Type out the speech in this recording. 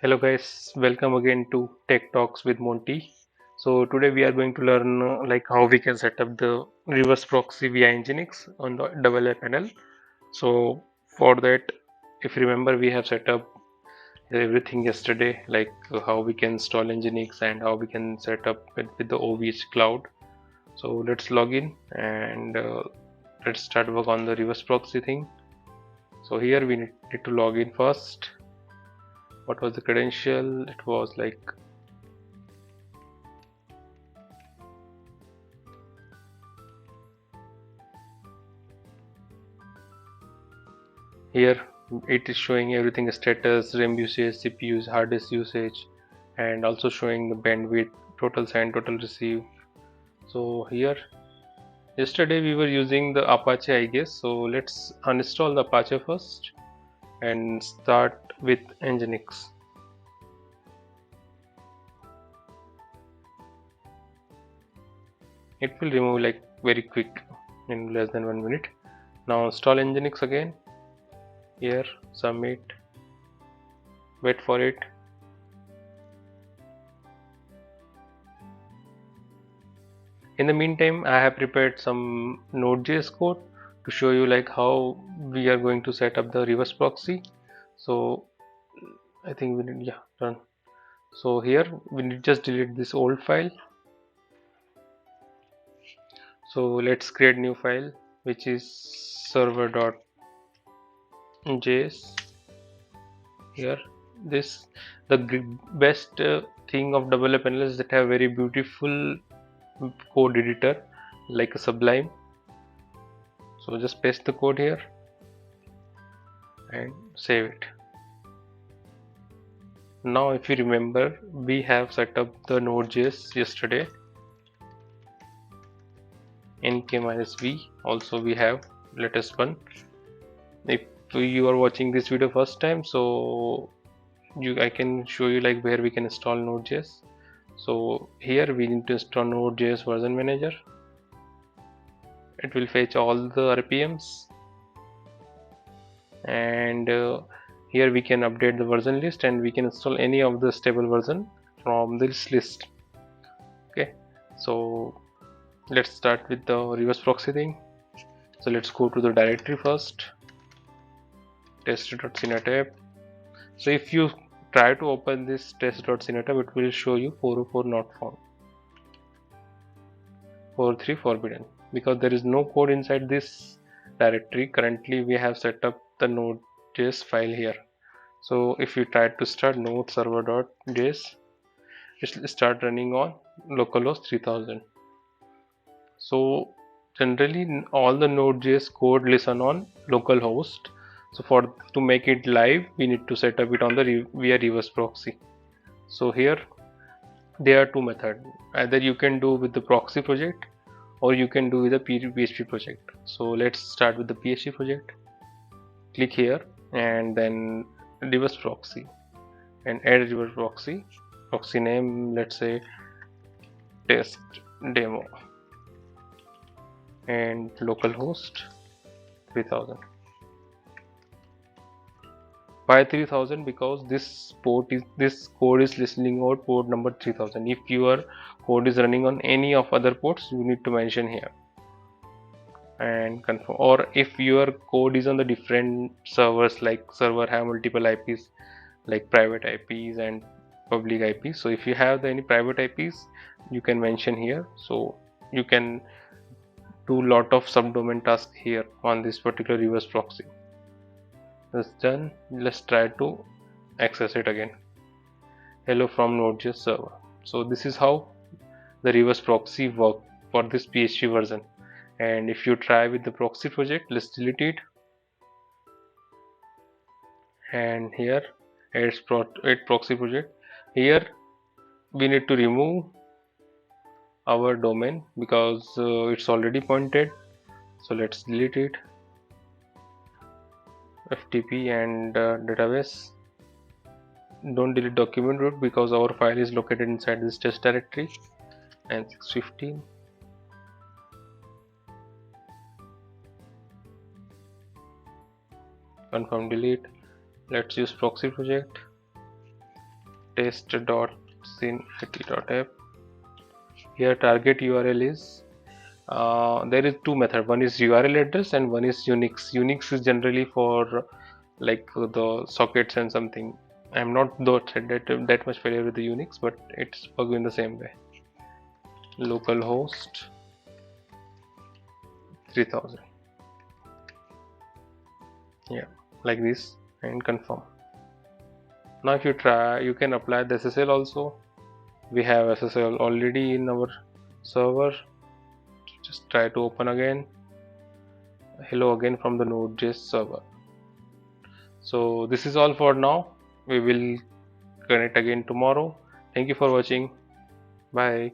Hello guys, welcome again to Tech Talks with Monty. So today we are going to learn like how we can set up the reverse proxy via Nginx on the double A panel. So for that, if you remember, we have set up everything yesterday, like how we can install Nginx and how we can set up with the OVH cloud. So let's log in and let's start work on the reverse proxy thing. So here we need to log in first. What was the credential? It was like here it is showing everything status, RAM usage, CPU hard disk usage, and also showing the bandwidth, total send, total receive. So here yesterday we were using the Apache, I guess. So let's uninstall the Apache first and start with Nginx. It will remove like very quick in less than 1 minute. Now install Nginx again. Here submit, wait for it. In the meantime, I have prepared some Node.js code to show you like how we are going to set up the reverse proxy. So I think we need, yeah, done. So here we need just delete this old file. So let's create new file which is server.js. Here this the best thing of double A panel is that have very beautiful code editor like a Sublime. So just paste the code here and save it. Now if you remember, we have set up the Node.js yesterday. nk-v also we have latest one. If you are watching this video first time, so I can show you like where we can install Node.js. So here we need to install Node.js version manager. It will fetch all the RPMs and here we can update the version list and we can install any of the stable version from this list. Okay, so let's start with the reverse proxy thing. So let's go to the directory first, test.cnatab. So if you try to open this test.cnatab, it will show you 404 not found, 403 forbidden, because there is no code inside this directory. Currently we have set up the node.js file here. So if you try to start node server.js, it will start running on localhost 3000. So generally all the Node.js code listen on localhost. So to make it live, we need to set up it on the via reverse proxy. So here there are two methods. Either you can do with the proxy project or you can do with the PHP project. So let's start with the PHP project. Click here and then reverse proxy and add reverse proxy. Proxy name, let's say test demo, and localhost 3000. Why 3000? Because this code is listening out port number 3000. If your code is running on any of other ports, you need to mention here and confirm. Or if your code is on the different servers, like server have multiple IPs, like private IPs and public IPs. So if you have any private IPs, you can mention here. So you can do lot of subdomain tasks here on this particular reverse proxy. That's done. Let's try to access it again. Hello from Node.js server. So this is how the reverse proxy work for this PHP version. And if you try with the proxy project, let's delete it. And here add proxy project. Here we need to remove our domain because it's already pointed. So let's delete it. FTP and database. Don't delete document root because our file is located inside this test directory. And 615. Confirm delete. Let's use proxy project. test.sin.app. Here target URL is there is two methods. One is URL address and one is Unix. Unix is generally for like the sockets and something. I'm not that much familiar with the Unix, but it's working in the same way. Localhost 3000. Yeah, like this, and confirm. Now if you try, you can apply the SSL also. We have SSL already in our server. Just try to open again. Hello again from the Node.js server. So this is all for now. We will connect again tomorrow. Thank you for watching. Bye.